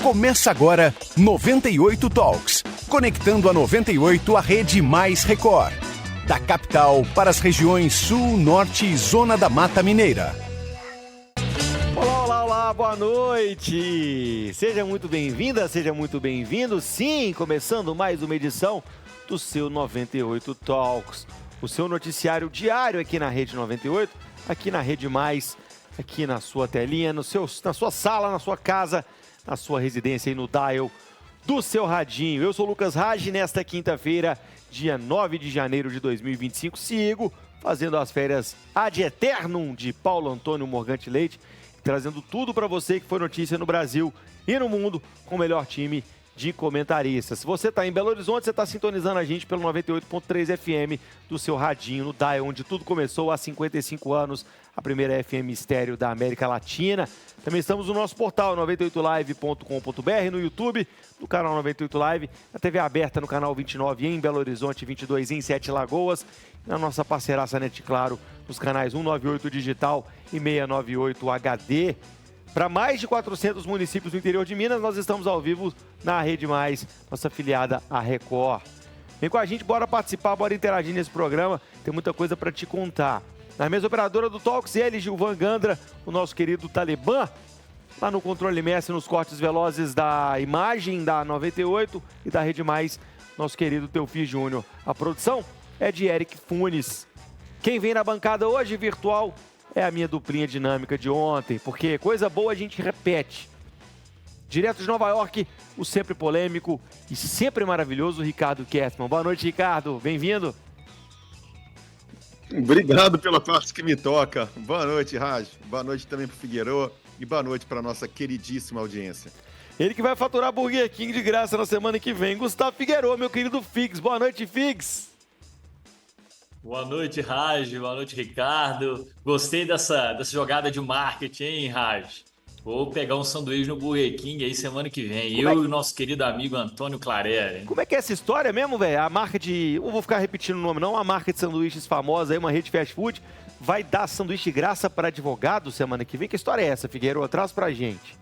Começa agora 98 Talks, conectando a 98 à rede Mais Record. Da capital para as regiões Sul, Norte e Zona da Mata Mineira. Olá, olá, olá, boa noite! Seja muito bem-vinda, seja muito bem-vindo. Sim, começando mais uma edição do seu 98 Talks. O seu noticiário diário aqui na Rede 98, aqui na Rede Mais, aqui na sua telinha, na sua sala, na sua casa, na sua residência e no dial do seu radinho. Eu sou o Lucas Raj, nesta quinta-feira, dia 9 de janeiro de 2025, sigo fazendo as férias ad eternum de Paulo Antônio Morgante Leite, trazendo tudo para você que foi notícia no Brasil e no mundo com o melhor time de comentaristas. Se você está em Belo Horizonte, você está sintonizando a gente pelo 98.3 FM do seu radinho, no dial, onde tudo começou há 55 anos, a primeira FM estéreo da América Latina. Também estamos no nosso portal 98live.com.br, no YouTube, no canal 98 Live, na TV aberta no canal 29 em Belo Horizonte, 22 em Sete Lagoas, e na nossa parceiraça Net Claro, nos canais 198 Digital e 698 HD. Para mais de 400 municípios do interior de Minas, nós estamos ao vivo na Rede Mais, nossa afiliada a Record. Vem com a gente, bora participar, bora interagir nesse programa, tem muita coisa para te contar. Na mesa operadora do Talks, ele, Gilvan Gandra, o nosso querido Talibã, lá no controle mestre, nos cortes velozes da imagem da 98 e da Rede Mais, nosso querido Teofi Júnior. A produção é de Eric Funes. Quem vem na bancada hoje, virtual, é a minha duplinha dinâmica de ontem, porque coisa boa a gente repete. Direto de Nova York, o sempre polêmico e sempre maravilhoso Ricardo Kessman. Boa noite, Ricardo. Bem-vindo. Obrigado pela parte que me toca. Boa noite, Raj. Boa noite também para o Figueiredo e boa noite para a nossa queridíssima audiência. Ele que vai faturar Burger King de graça na semana que vem, Gustavo Figueiredo, meu querido Figs. Boa noite, Figs. Boa noite, Raj. Boa noite, Ricardo. Gostei dessa jogada de marketing, hein, Raj? Vou pegar um sanduíche no Burger King aí semana que vem. E o nosso querido amigo Antônio Claré. Como é que é essa história mesmo, velho? A marca de... Não vou ficar repetindo o nome, não. A marca de sanduíches famosa aí, uma rede fast food, vai dar sanduíche de graça para advogado semana que vem? Que história é essa, Figueiredo? Traz pra gente.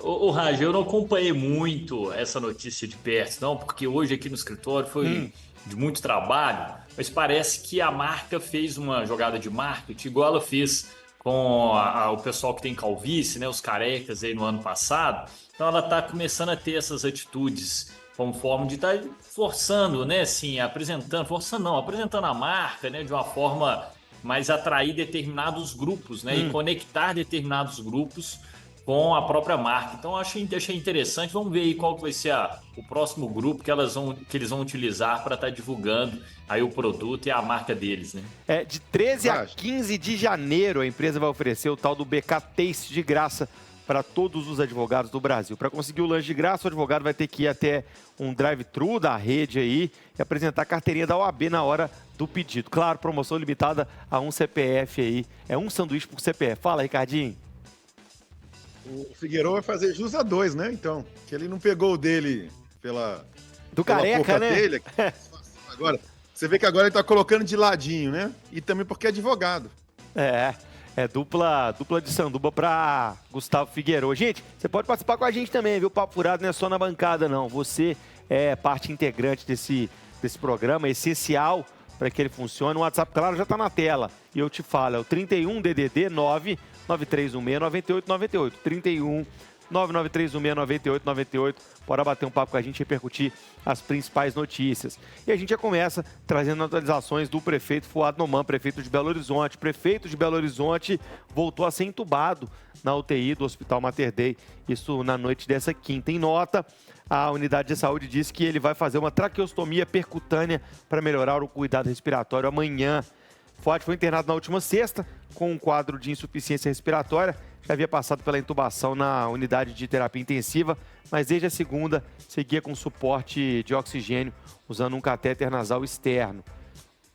Ô, Raj, eu não acompanhei muito essa notícia de perto, não, porque hoje aqui no escritório foi de muito trabalho, mas parece que a marca fez uma jogada de marketing igual ela fez com o pessoal que tem calvície, né, os carecas aí no ano passado. Então ela está começando a ter essas atitudes como forma de estar forçando, né, assim, apresentando a marca, né, de uma forma mais atrair determinados grupos, né, e conectar determinados grupos com a própria marca. Então achei interessante. Vamos ver aí qual que vai ser o próximo grupo que eles vão utilizar para estar divulgando aí o produto e a marca deles, né? De 13 a 15 de janeiro a empresa vai oferecer o tal do BK Taste de graça para todos os advogados do Brasil. Para conseguir o lanche de graça, o advogado vai ter que ir até um drive-thru da rede aí e apresentar a carteirinha da OAB na hora do pedido. Claro, promoção limitada a um CPF aí. É um sanduíche por CPF. Fala, Ricardinho. O Figueiredo vai fazer jus a 2, né? Então, que ele não pegou o dele pela careca, né? Telha. Agora, você vê que agora ele tá colocando de ladinho, né? E também porque é advogado. É dupla de sanduba para Gustavo Figueiredo. Gente, você pode participar com a gente também, viu? Papo Furado não é só na bancada, não. Você é parte integrante desse programa, é essencial para que ele funcione. O WhatsApp, claro, já está na tela. E eu te falo, é o 31 DDD 993169898. 31 993169898. Bora bater um papo com a gente e repercutir as principais notícias. E a gente já começa trazendo atualizações do prefeito Fuad Noman, prefeito de Belo Horizonte. Prefeito de Belo Horizonte voltou a ser entubado na UTI do Hospital Mater Dei. Isso na noite dessa quinta. Em nota, a unidade de saúde disse que ele vai fazer uma traqueostomia percutânea para melhorar o cuidado respiratório amanhã. Fuad foi internado na última sexta com um quadro de insuficiência respiratória. Já havia passado pela intubação na unidade de terapia intensiva, mas desde a segunda seguia com suporte de oxigênio usando um catéter nasal externo.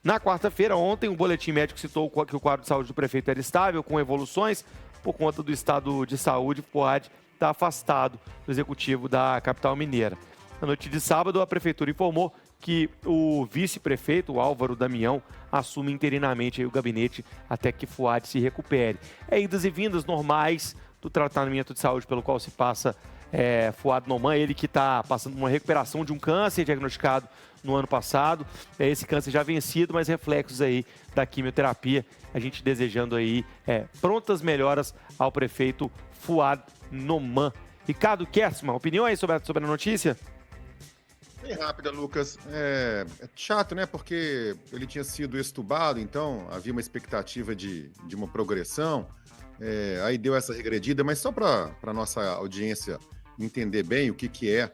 Na quarta-feira, ontem, um boletim médico citou que o quadro de saúde do prefeito era estável, com evoluções. Por conta do estado de saúde, Fuad está afastado do executivo da capital mineira. Na noite de sábado, a prefeitura informou que o vice-prefeito, o Álvaro Damião, assume interinamente aí o gabinete até que Fuad se recupere. É idas e vindas normais do tratamento de saúde pelo qual se passa Fouad Noman, ele que está passando por uma recuperação de um câncer diagnosticado no ano passado. Esse câncer já vencido, mas reflexos aí da quimioterapia. A gente desejando aí prontas melhoras ao prefeito Fouad Noman. Ricardo Kertzmann, opinião aí sobre a notícia? Bem rápida, Lucas. É chato, né? Porque ele tinha sido extubado, então havia uma expectativa de uma progressão. Aí deu essa regredida, mas só para a nossa audiência entender bem o que é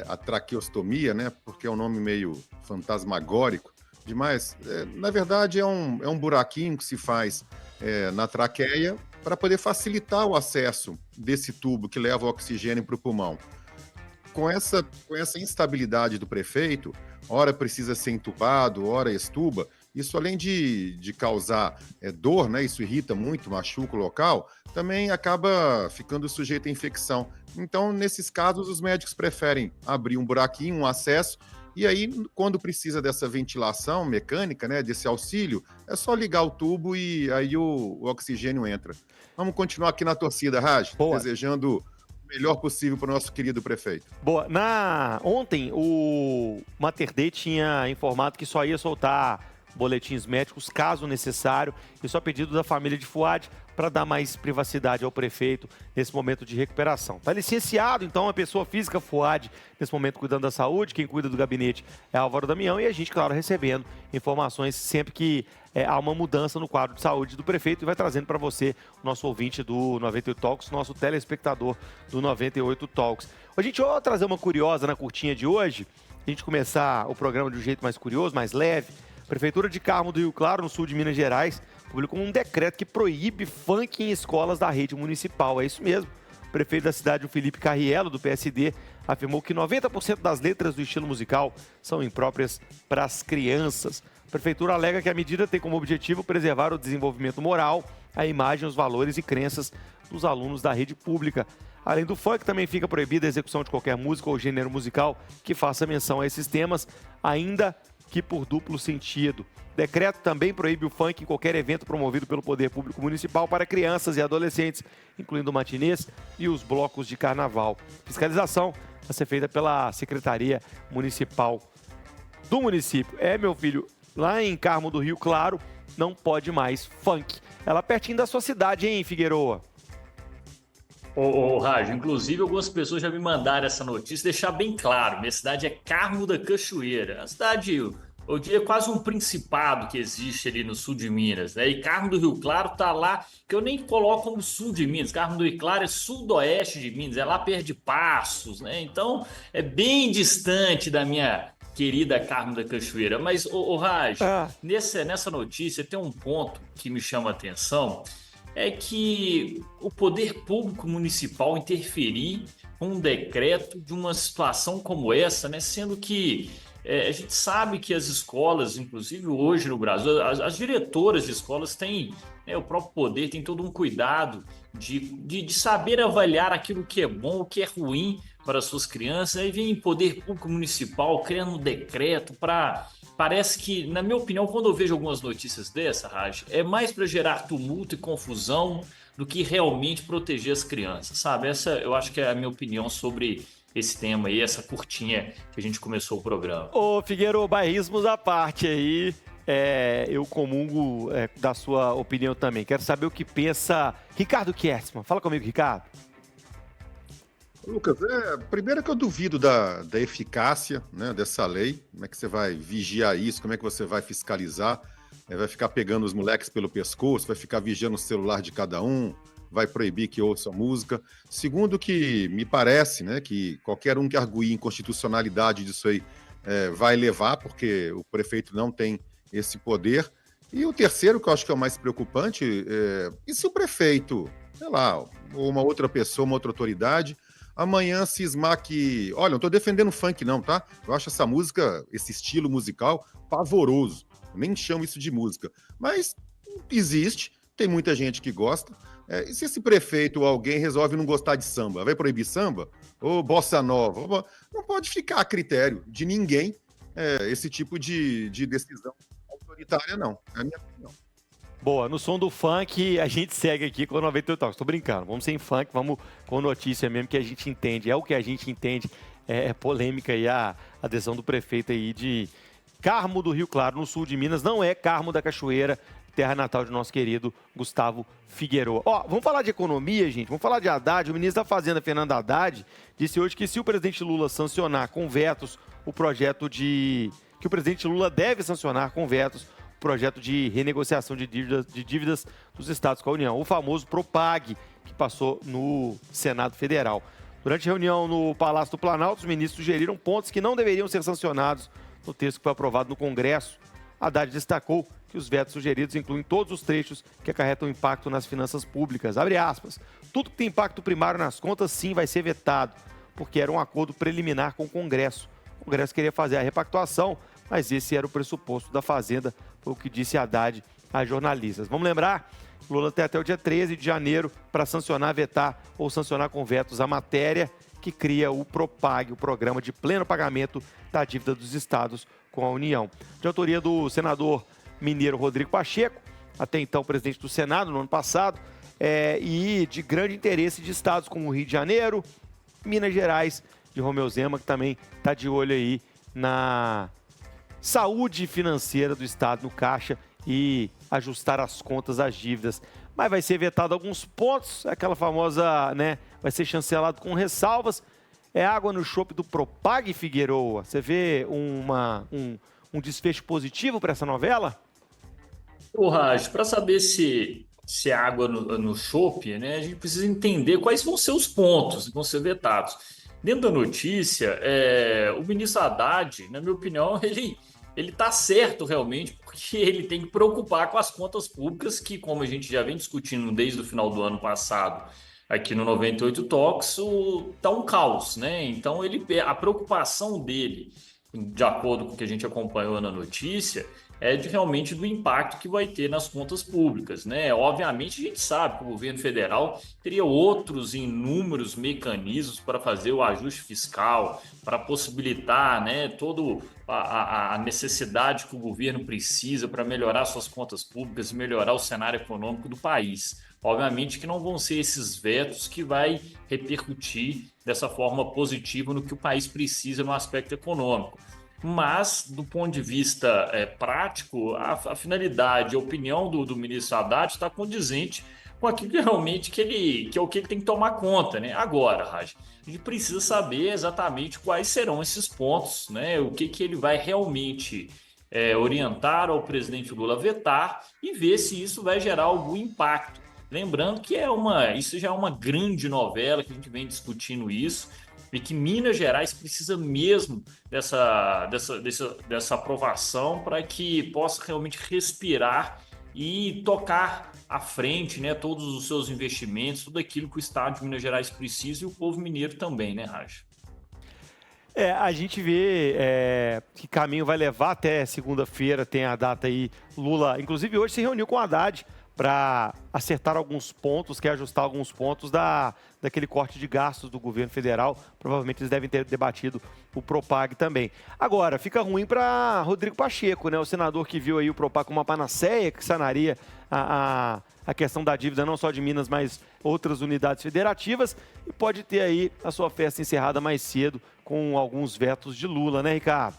a traqueostomia, né? Porque é um nome meio fantasmagórico demais. Na verdade, é um buraquinho que se faz na traqueia para poder facilitar o acesso desse tubo que leva o oxigênio para o pulmão. Com essa instabilidade do prefeito, ora precisa ser entubado, ora extuba, isso além de causar dor, né, isso irrita muito, machuca o local, também acaba ficando sujeito à infecção. Então, nesses casos, os médicos preferem abrir um buraquinho, um acesso, e aí, quando precisa dessa ventilação mecânica, né, desse auxílio, é só ligar o tubo e aí o oxigênio entra. Vamos continuar aqui na torcida, Raj, desejando o melhor possível para o nosso querido prefeito. Boa. Ontem, o Mater Dei tinha informado que só ia soltar boletins médicos, caso necessário, e só pedido da família de Fouad para dar mais privacidade ao prefeito nesse momento de recuperação. Está licenciado, então, a pessoa física Fouad, nesse momento cuidando da saúde, quem cuida do gabinete é Álvaro Damião, e a gente, claro, recebendo informações sempre que há uma mudança no quadro de saúde do prefeito, e vai trazendo para você, o nosso ouvinte do 98 Talks, nosso telespectador do 98 Talks. A gente vai trazer uma curiosa na curtinha de hoje, a gente começar o programa de um jeito mais curioso, mais leve. A Prefeitura de Carmo do Rio Claro, no sul de Minas Gerais, publicou um decreto que proíbe funk em escolas da rede municipal. É isso mesmo. O prefeito da cidade, o Felipe Carriello, do PSD, afirmou que 90% das letras do estilo musical são impróprias para as crianças. A Prefeitura alega que a medida tem como objetivo preservar o desenvolvimento moral, a imagem, os valores e crenças dos alunos da rede pública. Além do funk, também fica proibida a execução de qualquer música ou gênero musical que faça menção a esses temas, ainda que por duplo sentido. O decreto também proíbe o funk em qualquer evento promovido pelo Poder Público Municipal para crianças e adolescentes, incluindo matinês e os blocos de carnaval. Fiscalização vai ser feita pela Secretaria Municipal do município. Meu filho, lá em Carmo do Rio Claro, não pode mais funk. Ela pertinho da sua cidade, hein, Figueroa? Rádio, inclusive algumas pessoas já me mandaram essa notícia, deixar bem claro, minha cidade é Carmo da Cachoeira, a cidade, eu diria, quase um principado que existe ali no sul de Minas, né? E Carmo do Rio Claro tá lá, que eu nem coloco como sul de Minas, Carmo do Rio Claro é sudoeste de Minas, é lá perto de Passos, né? Então é bem distante da minha querida Carmo da Cachoeira. Mas, Raj, nessa notícia tem um ponto que me chama a atenção, é que o poder público municipal interferir com um decreto de uma situação como essa, né? Sendo que a gente sabe que as escolas, inclusive hoje no Brasil, as diretoras de escolas têm o próprio poder, tem todo um cuidado de saber avaliar aquilo que é bom, o que é ruim para as suas crianças. Aí vem o poder público municipal criando um decreto para... Parece que, na minha opinião, quando eu vejo algumas notícias dessa, Raj, é mais para gerar tumulto e confusão do que realmente proteger as crianças, sabe? Essa eu acho que é a minha opinião sobre esse tema aí, essa curtinha que a gente começou o programa. Ô, Figueiredo, bairrismos à parte aí, eu comungo da sua opinião também. Quero saber o que pensa Ricardo Kertzmann. Fala comigo, Ricardo. Lucas, primeiro que eu duvido da eficácia, né, dessa lei. Como é que você vai vigiar isso? Como é que você vai fiscalizar? Vai ficar pegando os moleques pelo pescoço? Vai ficar vigiando o celular de cada um? Vai proibir que ouça música? Segundo que me parece, né, que qualquer um que argue inconstitucionalidade disso aí vai levar, porque o prefeito não tem esse poder. E o terceiro, que eu acho que é o mais preocupante, e se o prefeito, sei lá, ou uma outra pessoa, uma outra autoridade, amanhã cismar que... Olha, não estou defendendo funk não, tá? Eu acho essa música, esse estilo musical, pavoroso. Eu nem chamo isso de música. Mas existe, tem muita gente que gosta. E se esse prefeito ou alguém resolve não gostar de samba, vai proibir samba? Ou bossa nova? Não pode ficar a critério de ninguém esse tipo de decisão autoritária, não. É a minha opinião. Boa, no som do funk, a gente segue aqui com o 98 Talks. Tô brincando, vamos sem funk, vamos com notícia mesmo que a gente entende. É o que a gente entende, é polêmica aí a adesão do prefeito aí de Carmo do Rio Claro, no sul de Minas. Não é Carmo da Cachoeira, terra natal de nosso querido Gustavo Figueiredo. Vamos falar de economia, gente, vamos falar de Haddad. O ministro da Fazenda, Fernando Haddad, disse hoje que se o presidente Lula sancionar com vetos o projeto que o presidente Lula deve sancionar com vetos o projeto de renegociação de dívidas dos estados com a União, o famoso PROPAG, que passou no Senado Federal. Durante a reunião no Palácio do Planalto, os ministros sugeriram pontos que não deveriam ser sancionados no texto que foi aprovado no Congresso. Haddad destacou que os vetos sugeridos incluem todos os trechos que acarretam impacto nas finanças públicas. Abre aspas. Tudo que tem impacto primário nas contas, sim, vai ser vetado, porque era um acordo preliminar com o Congresso. O Congresso queria fazer a repactuação, mas esse era o pressuposto da Fazenda, foi o que disse Haddad a jornalistas. Vamos lembrar? Lula tem até o dia 13 de janeiro para sancionar, vetar ou sancionar com vetos a matéria que cria o PROPAG, o Programa de Pleno Pagamento da Dívida dos Estados com a União. De autoria do senador mineiro Rodrigo Pacheco, até então presidente do Senado no ano passado, e de grande interesse de estados como o Rio de Janeiro, Minas Gerais, de Romeu Zema, que também está de olho aí na saúde financeira do Estado, no caixa, e ajustar as contas, as dívidas. Mas vai ser vetado alguns pontos, aquela famosa, né, vai ser chancelado com ressalvas. É água no chope do PROPAG, Figueiredo. Você vê um desfecho positivo para essa novela? Raj, para saber se é água no chope, né, a gente precisa entender quais vão ser os pontos que vão ser vetados. Dentro da notícia, o ministro Haddad, na minha opinião, ele está certo realmente, porque ele tem que preocupar com as contas públicas, que, como a gente já vem discutindo desde o final do ano passado, aqui no 98 Talks, está um caos, né? Então, a preocupação dele, de acordo com o que a gente acompanhou na notícia, é realmente do impacto que vai ter nas contas públicas, né? Obviamente, a gente sabe que o governo federal teria outros inúmeros mecanismos para fazer o ajuste fiscal, para possibilitar, né, toda a necessidade que o governo precisa para melhorar suas contas públicas e melhorar o cenário econômico do país. Obviamente que não vão ser esses vetos que vai repercutir dessa forma positiva no que o país precisa no aspecto econômico. Mas, do ponto de vista prático, a finalidade, a opinião do ministro Haddad está condizente com aquilo que realmente que é o que ele tem que tomar conta, né? Agora, Raj, a gente precisa saber exatamente quais serão esses pontos, né? O que ele vai realmente orientar ao presidente Lula a vetar e ver se isso vai gerar algum impacto. Lembrando que isso já é uma grande novela, que a gente vem discutindo isso, e que Minas Gerais precisa mesmo dessa aprovação para que possa realmente respirar e tocar à frente, né, todos os seus investimentos, tudo aquilo que o Estado de Minas Gerais precisa e o povo mineiro também, né, Raj? A gente vê que caminho vai levar até segunda-feira, tem a data aí, Lula, inclusive hoje se reuniu com o Haddad para acertar alguns pontos, quer ajustar alguns pontos daquele corte de gastos do governo federal. Provavelmente eles devem ter debatido o PROPAG também. Agora, fica ruim para Rodrigo Pacheco, né? O senador que viu aí o PROPAG como uma panaceia que sanaria a questão da dívida não só de Minas, mas outras unidades federativas, e pode ter aí a sua festa encerrada mais cedo com alguns vetos de Lula, né, Ricardo?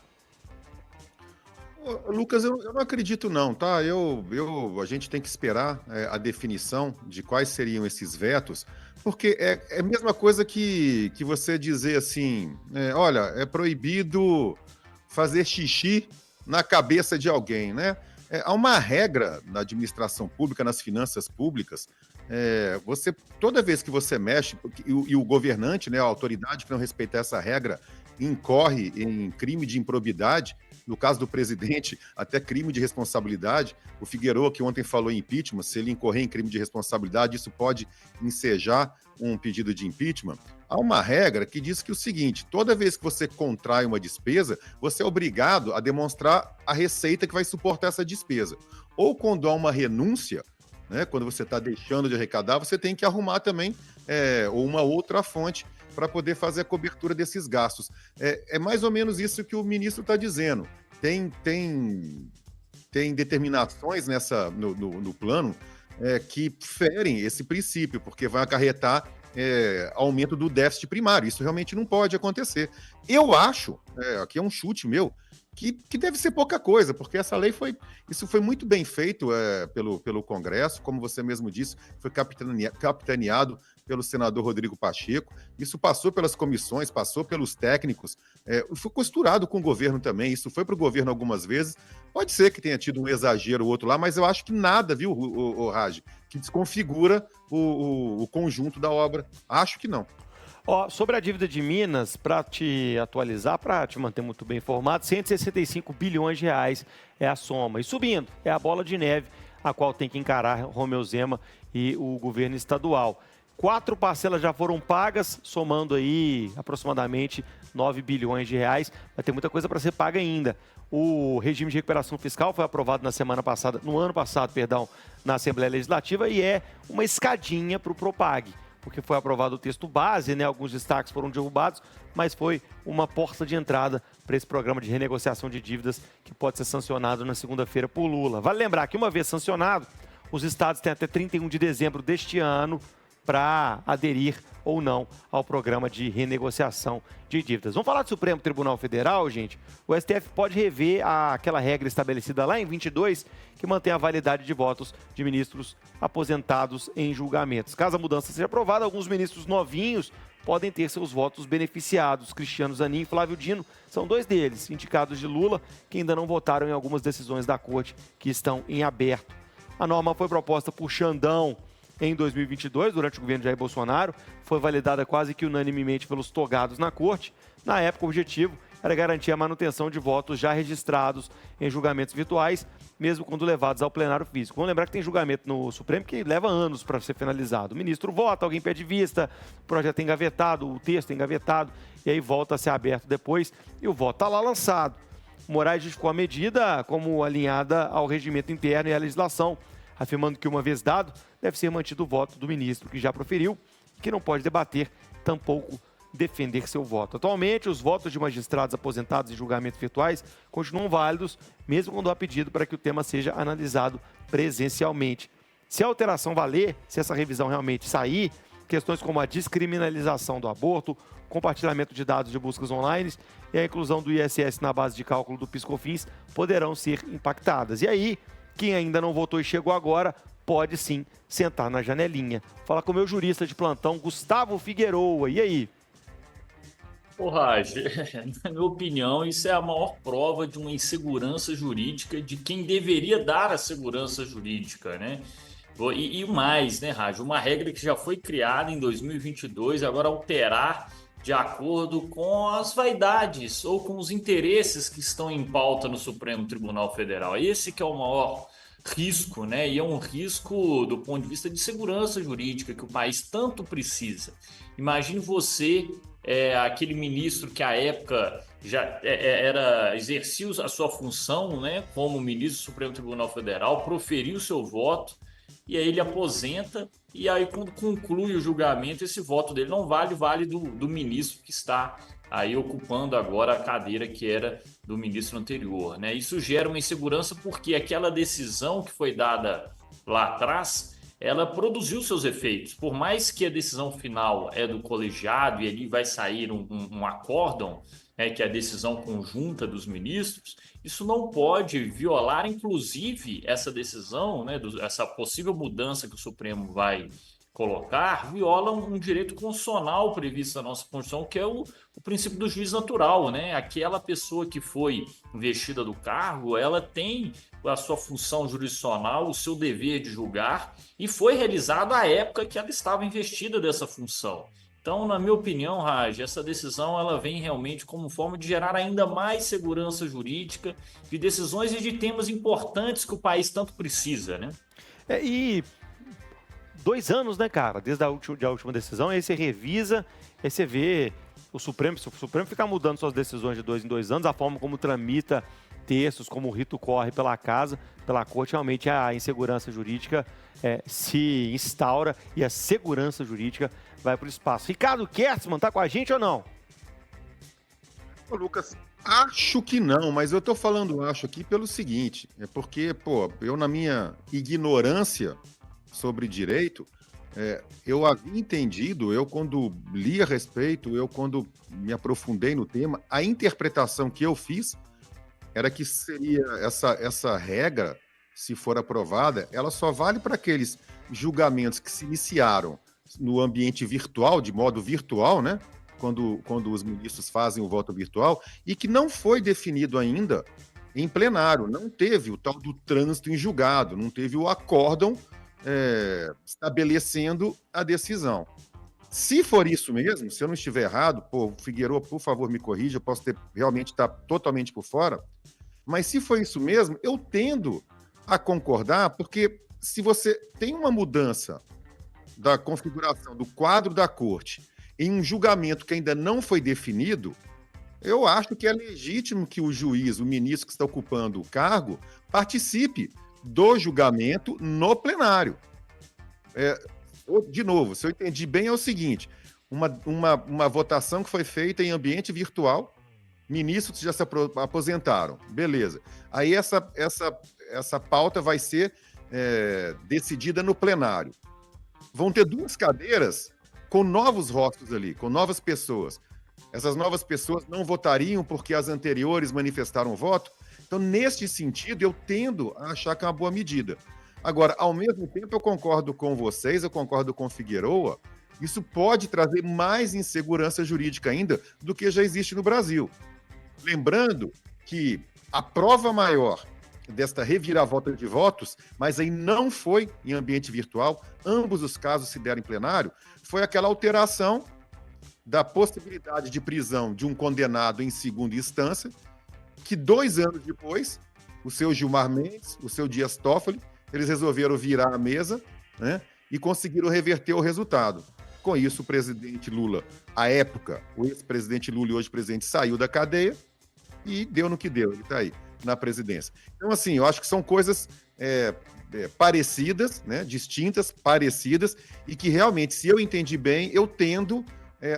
Lucas, eu não acredito não, tá? A gente tem que esperar a definição de quais seriam esses vetos, porque é a mesma coisa que você dizer assim, olha, é proibido fazer xixi na cabeça de alguém, né? Há uma regra na administração pública, nas finanças públicas, toda vez que você mexe, e o governante, né, a autoridade que não respeitar essa regra, incorre em crime de improbidade. No caso do presidente, até crime de responsabilidade. O Figueiredo, que ontem falou em impeachment, se ele incorrer em crime de responsabilidade, isso pode ensejar um pedido de impeachment. Há uma regra que diz que o seguinte: toda vez que você contrai uma despesa, você é obrigado a demonstrar a receita que vai suportar essa despesa. Ou quando há uma renúncia, né, quando você está deixando de arrecadar, você tem que arrumar também uma outra fonte para poder fazer a cobertura desses gastos. É mais ou menos isso que o ministro está dizendo. Tem tem determinações no plano que ferem esse princípio, porque vai acarretar aumento do déficit primário. Isso realmente não pode acontecer. Eu acho, aqui é um chute meu, que deve ser pouca coisa, porque essa lei foi muito bem feito pelo Congresso, como você mesmo disse, foi capitaneado pelo senador Rodrigo Pacheco. Isso passou pelas comissões, passou pelos técnicos, foi costurado com o governo também, isso foi para o governo algumas vezes. Pode ser que tenha tido um exagero ou outro lá, mas eu acho que nada, viu, o Raj, que desconfigura o conjunto da obra. Acho que não. Sobre a dívida de Minas, para te atualizar, para te manter muito bem informado, 165 bilhões de reais é a soma. E subindo, é a bola de neve a qual tem que encarar Romeu Zema e o governo estadual. 4 parcelas já foram pagas, somando aí aproximadamente 9 bilhões de reais. Vai ter muita coisa para ser paga ainda. O regime de recuperação fiscal foi aprovado no ano passado, na Assembleia Legislativa, e é uma escadinha para o Propag, porque foi aprovado o texto base, né? Alguns destaques foram derrubados, mas foi uma porta de entrada para esse programa de renegociação de dívidas que pode ser sancionado na segunda-feira por Lula. Vale lembrar que, uma vez sancionado, os estados têm até 31 de dezembro deste ano para aderir ou não ao programa de renegociação de dívidas. Vamos falar do Supremo Tribunal Federal, gente? O STF pode rever aquela regra estabelecida lá em 22, que mantém a validade de votos de ministros aposentados em julgamentos. Caso a mudança seja aprovada, alguns ministros novinhos podem ter seus votos beneficiados. Cristiano Zanin e Flávio Dino são 2 deles, indicados de Lula, que ainda não votaram em algumas decisões da Corte que estão em aberto. A norma foi proposta por Xandão em 2022, durante o governo de Jair Bolsonaro, foi validada quase que unanimemente pelos togados na Corte. Na época, o objetivo era garantir a manutenção de votos já registrados em julgamentos virtuais, mesmo quando levados ao plenário físico. Vamos lembrar que tem julgamento no Supremo que leva anos para ser finalizado. O ministro vota, alguém pede vista, o projeto é engavetado, o texto é engavetado, e aí volta a ser aberto depois, e o voto está lá lançado. O Moraes justificou a medida como alinhada ao regimento interno e à legislação, afirmando que, uma vez dado, deve ser mantido o voto do ministro que já proferiu, que não pode debater, tampouco defender seu voto. Atualmente, os votos de magistrados aposentados em julgamentos virtuais continuam válidos, mesmo quando há pedido para que o tema seja analisado presencialmente. Se a alteração valer, se essa revisão realmente sair, questões como a descriminalização do aborto, compartilhamento de dados de buscas online e a inclusão do ISS na base de cálculo do PIS/COFINS poderão ser impactadas. E aí, quem ainda não votou e chegou agora, pode sim sentar na janelinha. Fala com o meu jurista de plantão, Gustavo Figueroa. E aí? Raj, na minha opinião, isso é a maior prova de uma insegurança jurídica de quem deveria dar a segurança jurídica, né? E mais, né, Raj? Uma regra que já foi criada em 2022, agora alterar de acordo com as vaidades ou com os interesses que estão em pauta no Supremo Tribunal Federal. Esse que é o maior risco, né? E é um risco do ponto de vista de segurança jurídica que o país tanto precisa. Imagine você, aquele ministro que à época já exercia a sua função, né, como ministro do Supremo Tribunal Federal, proferiu seu voto, e aí ele aposenta, e aí quando conclui o julgamento, esse voto dele não vale do ministro que está aí ocupando agora a cadeira que era do ministro anterior, né? Isso gera uma insegurança porque aquela decisão que foi dada lá atrás, ela produziu seus efeitos. Por mais que a decisão final é do colegiado e ali vai sair um acórdão, que é a decisão conjunta dos ministros, isso não pode violar, inclusive, essa decisão, né, essa possível mudança que o Supremo vai colocar, viola um direito constitucional previsto na nossa Constituição, que é o princípio do juiz natural, né? Aquela pessoa que foi investida do cargo, ela tem a sua função jurisdicional, o seu dever de julgar, e foi realizado à época que ela estava investida dessa função. Então, na minha opinião, Raj, essa decisão ela vem realmente como forma de gerar ainda mais segurança jurídica de decisões e de temas importantes que o país tanto precisa, né? E 2 anos, né, cara? Desde a última decisão, aí você revisa, aí você vê se o Supremo ficar mudando suas decisões de 2 em 2 anos, a forma como tramita textos, como o rito corre pela casa, pela corte, realmente a insegurança jurídica se instaura e a segurança jurídica vai para o espaço. Ricardo Kertzmann, tá com a gente ou não? Ô, Lucas, Acho que não, mas eu tô falando acho aqui pelo seguinte, é porque, eu na minha ignorância sobre direito, eu havia entendido, eu quando li a respeito, eu quando me aprofundei no tema, a interpretação que eu fiz era que seria essa regra, se for aprovada, ela só vale para aqueles julgamentos que se iniciaram no ambiente virtual, de modo virtual, né? Quando os ministros fazem o voto virtual, e que não foi definido ainda em plenário, não teve o tal do trânsito em julgado, não teve o acórdão estabelecendo a decisão. Se for isso mesmo, se eu não estiver errado, Figueiredo, por favor, me corrija, eu posso realmente estar totalmente por fora, mas se for isso mesmo, eu tendo a concordar, porque se você tem uma mudança da configuração do quadro da corte em um julgamento que ainda não foi definido, eu acho que é legítimo que o juiz, o ministro que está ocupando o cargo, participe do julgamento no plenário. De novo, se eu entendi bem, é o seguinte, uma votação que foi feita em ambiente virtual, ministros já se aposentaram, beleza. Aí essa pauta vai ser decidida no plenário. Vão ter 2 cadeiras com novos rostos ali, com novas pessoas. Essas novas pessoas não votariam porque as anteriores manifestaram voto. Então, neste sentido, eu tendo a achar que é uma boa medida. Agora, ao mesmo tempo, eu concordo com vocês, eu concordo com o Figueiredo, isso pode trazer mais insegurança jurídica ainda do que já existe no Brasil. Lembrando que a prova maior desta reviravolta de votos, mas aí não foi em ambiente virtual, ambos os casos se deram em plenário, foi aquela alteração da possibilidade de prisão de um condenado em segunda instância, que 2 anos depois, o seu Gilmar Mendes, o seu Dias Toffoli, eles resolveram virar a mesa, né, e conseguiram reverter o resultado. Com isso, o presidente Lula, à época, o ex-presidente Lula e hoje presidente, saiu da cadeia e deu no que deu, ele está aí, na presidência. Então, assim, eu acho que são coisas parecidas, né, distintas, parecidas, e que realmente, se eu entendi bem, eu tendo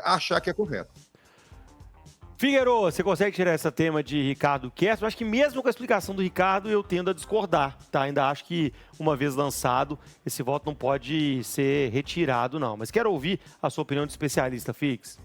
a achar que é correto. Figueiredo, você consegue tirar esse tema de Ricardo Castro? Eu acho que mesmo com a explicação do Ricardo, eu tendo a discordar, tá? Ainda acho que, uma vez lançado, esse voto não pode ser retirado, não. Mas quero ouvir a sua opinião de especialista, Fix.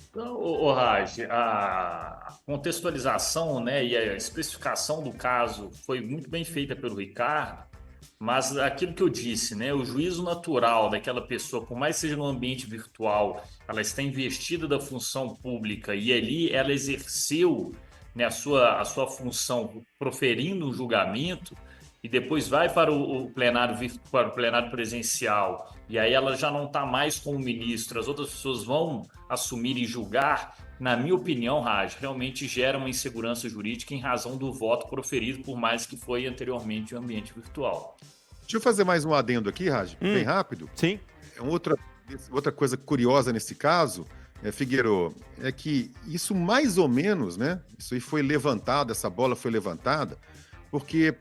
Então, Raj, a contextualização, né, e a especificação do caso foi muito bem feita pelo Ricardo, mas aquilo que eu disse, né, o juízo natural daquela pessoa, por mais que seja no ambiente virtual, ela está investida da função pública e ali ela exerceu, né, a sua função proferindo um julgamento e depois vai para o plenário presencial e aí ela já não está mais com o ministro, as outras pessoas vão assumir e julgar. Na minha opinião, Raj, realmente gera uma insegurança jurídica em razão do voto proferido, por mais que foi anteriormente um ambiente virtual. Deixa eu fazer mais um adendo aqui, Raj, bem rápido. Sim. Outra coisa curiosa nesse caso, Figueiredo, é que isso mais ou menos, né? Isso aí foi levantado, essa bola foi levantada, porque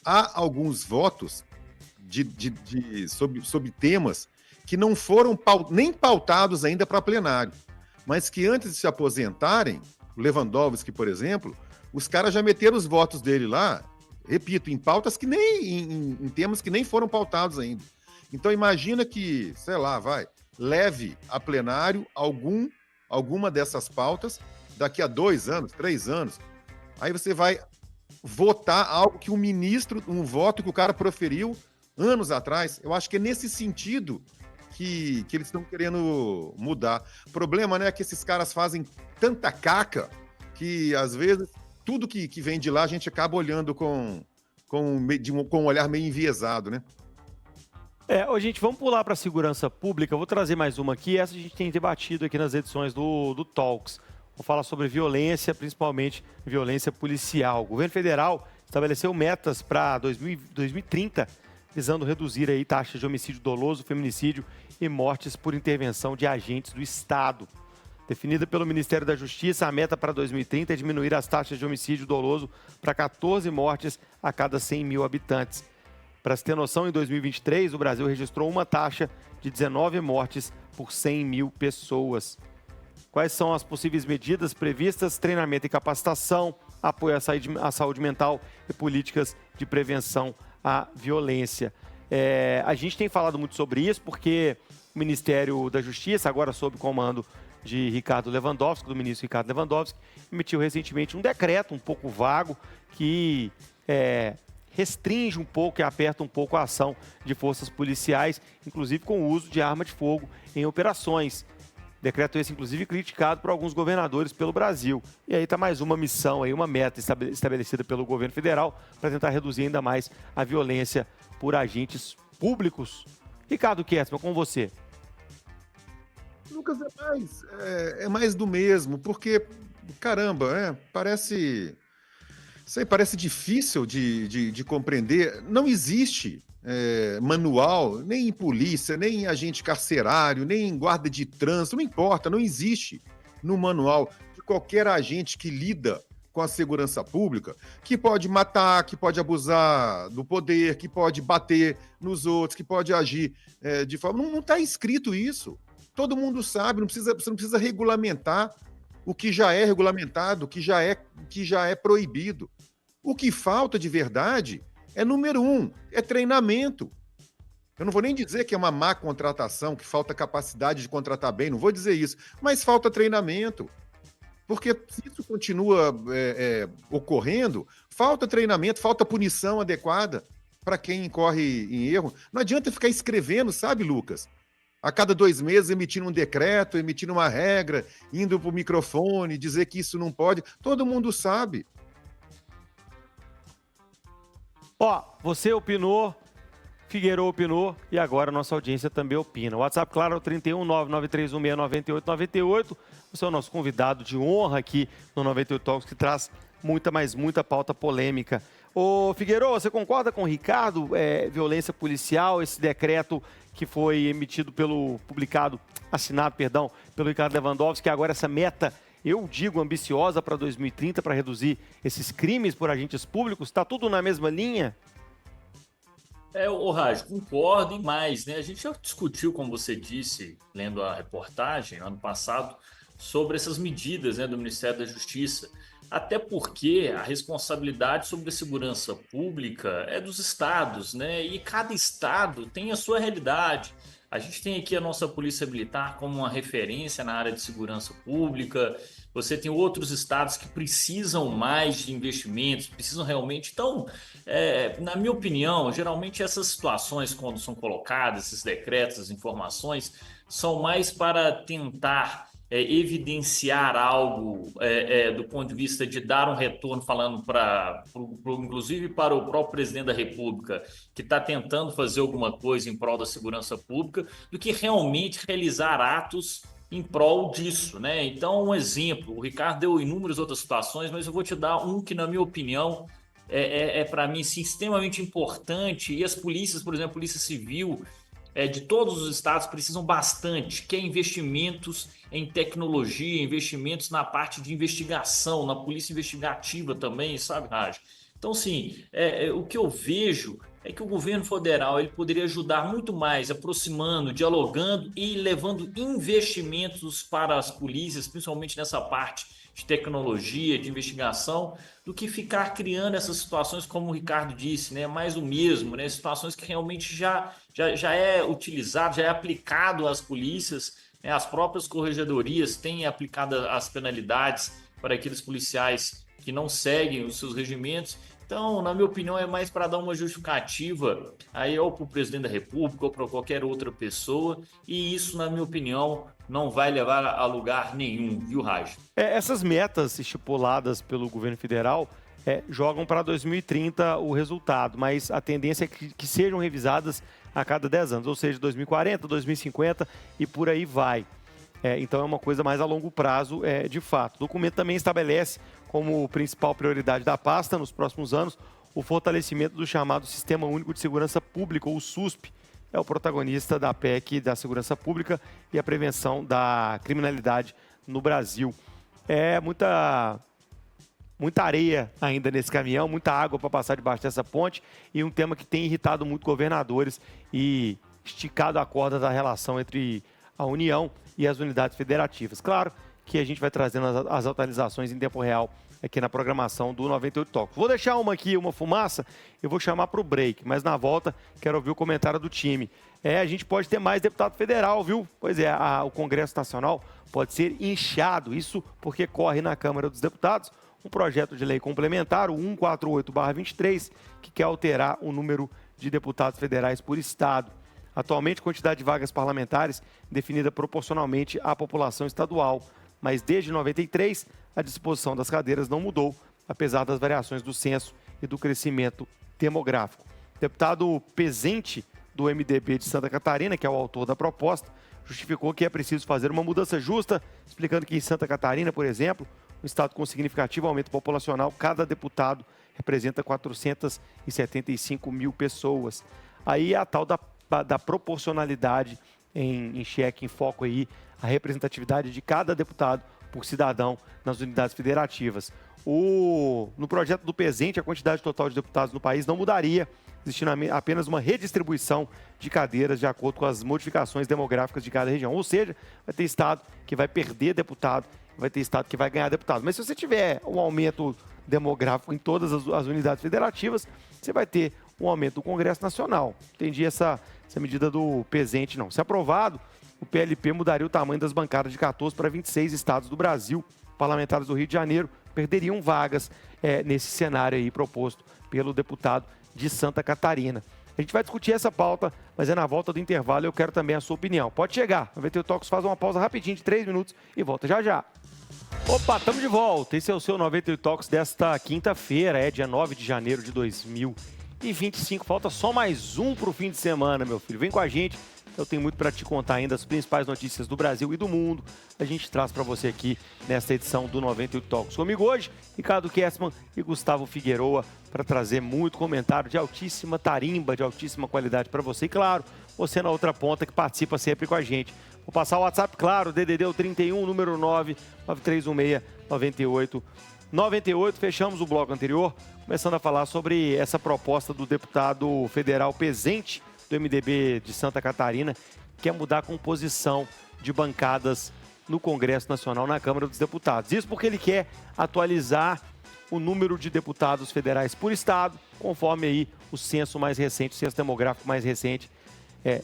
há alguns votos sobre temas que não foram nem pautados ainda para plenário, mas que antes de se aposentarem, o Lewandowski, por exemplo, os caras já meteram os votos dele lá, repito, em pautas que em temas que nem foram pautados ainda. Então imagina que, sei lá, leve a plenário alguma dessas pautas daqui a 2 anos, 3 anos. Aí você vai votar algo que um voto que o cara proferiu anos atrás. Eu acho que é nesse sentido que eles estão querendo mudar. O problema, né, é que esses caras fazem tanta caca que, às vezes, tudo que vem de lá a gente acaba olhando com um olhar meio enviesado, né? Gente, vamos pular para a segurança pública. Eu vou trazer mais uma aqui. Essa a gente tem debatido aqui nas edições do Talks. Vou falar sobre violência, principalmente violência policial. O governo federal estabeleceu metas para 2030, visando reduzir aí taxas de homicídio doloso, feminicídio e mortes por intervenção de agentes do Estado. Definida pelo Ministério da Justiça, a meta para 2030 é diminuir as taxas de homicídio doloso para 14 mortes a cada 100 mil habitantes. Para se ter noção, em 2023, o Brasil registrou uma taxa de 19 mortes por 100 mil pessoas. Quais são as possíveis medidas previstas? Treinamento e capacitação, apoio à saúde mental e políticas de prevenção à violência. A gente tem falado muito sobre isso porque o Ministério da Justiça, agora sob comando de Ricardo Lewandowski, do ministro Ricardo Lewandowski, emitiu recentemente um decreto um pouco vago que restringe um pouco e aperta um pouco a ação de forças policiais, inclusive com o uso de arma de fogo em operações. Decreto esse, inclusive, criticado por alguns governadores pelo Brasil. E aí está mais uma missão, aí, uma meta estabelecida pelo governo federal para tentar reduzir ainda mais a violência por agentes públicos. Ricardo Kertzmann, com você. Lucas, é mais do mesmo, porque, caramba, parece difícil de compreender. Não existe manual, nem em polícia, nem em agente carcerário, nem em guarda de trânsito, não importa, não existe no manual de qualquer agente que lida com a segurança pública, que pode matar, que pode abusar do poder, que pode bater nos outros, que pode agir de forma... Não está escrito isso. Todo mundo sabe, você não precisa regulamentar o que já é regulamentado, o que já é proibido. O que falta de verdade é, número 1, é treinamento. Eu não vou nem dizer que é uma má contratação, que falta capacidade de contratar bem, não vou dizer isso, mas falta treinamento. Porque se isso continua ocorrendo, falta treinamento, falta punição adequada para quem incorre em erro. Não adianta ficar escrevendo, sabe, Lucas? A cada 2 meses emitindo um decreto, emitindo uma regra, indo para o microfone, dizer que isso não pode. Todo mundo sabe. Você opinou, Figueiredo opinou e agora a nossa audiência também opina. O WhatsApp, claro, é o 31993169888. Você é o nosso convidado de honra aqui no 98 Talks, que traz muita pauta polêmica. Ô, Figueiredo, você concorda com o Ricardo? Violência policial, esse decreto que foi assinado pelo Ricardo Lewandowski, que agora essa meta, eu digo, ambiciosa para 2030, para reduzir esses crimes por agentes públicos, está tudo na mesma linha? Raj, concordo e mais, né? A gente já discutiu, como você disse, lendo a reportagem ano passado, sobre essas medidas, né, do Ministério da Justiça. Até porque a responsabilidade sobre a segurança pública é dos estados, né? E cada estado tem a sua realidade. A gente tem aqui a nossa Polícia Militar como uma referência na área de segurança pública. Você tem outros estados que precisam mais de investimentos, precisam realmente. Então, na minha opinião, geralmente essas situações, quando são colocadas, esses decretos, as informações, são mais para tentar evidenciar algo do ponto de vista de dar um retorno, falando inclusive para o próprio presidente da República, que está tentando fazer alguma coisa em prol da segurança pública, do que realmente realizar atos em prol disso, né? Então, um exemplo, o Ricardo deu inúmeras outras situações, mas eu vou te dar um que, na minha opinião, para mim, sim, extremamente importante, e as polícias, por exemplo, a Polícia Civil de todos os estados precisam bastante, que é investimentos em tecnologia, investimentos na parte de investigação, na polícia investigativa também, sabe, Raj? Então, sim, o que eu vejo é que o governo federal ele poderia ajudar muito mais, aproximando, dialogando e levando investimentos para as polícias, principalmente nessa parte de tecnologia, de investigação, do que ficar criando essas situações, como o Ricardo disse, né? Mais o mesmo, né? Situações que realmente já é utilizado, já é aplicado às polícias, né? As próprias corregedorias têm aplicado as penalidades para aqueles policiais que não seguem os seus regimentos. Então, na minha opinião, é mais para dar uma justificativa aí ou para o presidente da República ou para qualquer outra pessoa, e isso, na minha opinião, não vai levar a lugar nenhum, viu, Raj? Essas metas estipuladas pelo governo federal jogam para 2030 o resultado, mas a tendência é que sejam revisadas a cada 10 anos, ou seja, 2040, 2050 e por aí vai. Então é uma coisa mais a longo prazo, de fato. O documento também estabelece como principal prioridade da pasta nos próximos anos o fortalecimento do chamado Sistema Único de Segurança Pública, ou SUSP. É o protagonista da PEC da Segurança Pública e a prevenção da criminalidade no Brasil. Muita areia ainda nesse caminhão, muita água para passar debaixo dessa ponte e um tema que tem irritado muito governadores e esticado a corda da relação entre a União e as unidades federativas. Claro que a gente vai trazendo as atualizações em tempo real aqui na programação do 98 Talks. Vou deixar uma fumaça, eu vou chamar para o break, mas na volta quero ouvir o comentário do time. A gente pode ter mais deputado federal, viu? Pois é, o Congresso Nacional pode ser inchado, isso porque corre na Câmara dos Deputados um projeto de lei complementar, o 148/23, que quer alterar o número de deputados federais por estado. Atualmente, a quantidade de vagas parlamentares definida proporcionalmente à população estadual, mas desde 93, a disposição das cadeiras não mudou, apesar das variações do censo e do crescimento demográfico. O deputado Pezente, do MDB de Santa Catarina, que é o autor da proposta, justificou que é preciso fazer uma mudança justa, explicando que em Santa Catarina, por exemplo, um estado com significativo aumento populacional, cada deputado representa 475 mil pessoas. Aí a tal da proporcionalidade em xeque, em foco aí, a representatividade de cada deputado por cidadão nas unidades federativas. No projeto do Pezente, a quantidade total de deputados no país não mudaria, existindo apenas uma redistribuição de cadeiras de acordo com as modificações demográficas de cada região. Ou seja, vai ter estado que vai perder deputado, vai ter estado que vai ganhar deputado. Mas se você tiver um aumento demográfico em todas as unidades federativas, você vai ter um aumento do Congresso Nacional. Entendi essa medida do Pezente, não. Se aprovado, o PLP mudaria o tamanho das bancadas de 14 para 26 estados do Brasil. Parlamentares do Rio de Janeiro perderiam vagas nesse cenário aí proposto pelo deputado de Santa Catarina. A gente vai discutir essa pauta, mas é na volta do intervalo. Eu quero também a sua opinião. Pode chegar. O 98 Talks faz uma pausa rapidinho de 3 minutos e volta já já. Opa, estamos de volta. Esse é o seu 98 Talks desta quinta-feira, dia 9 de janeiro de 2025. Falta só mais um para o fim de semana, meu filho. Vem com a gente. Eu tenho muito para te contar ainda, as principais notícias do Brasil e do mundo. A gente traz para você aqui nesta edição do 98 Talks. Comigo hoje, Ricardo Kessman e Gustavo Figueroa, para trazer muito comentário de altíssima tarimba, de altíssima qualidade para você. E claro, você na outra ponta que participa sempre com a gente. Vou passar o WhatsApp, claro, DDD 31, número 99316-9898. Fechamos o bloco anterior, começando a falar sobre essa proposta do deputado federal Pezente, do MDB de Santa Catarina, que quer mudar a composição de bancadas no Congresso Nacional, na Câmara dos Deputados. Isso porque ele quer atualizar o número de deputados federais por estado, conforme aí o censo mais recente, o censo demográfico mais recente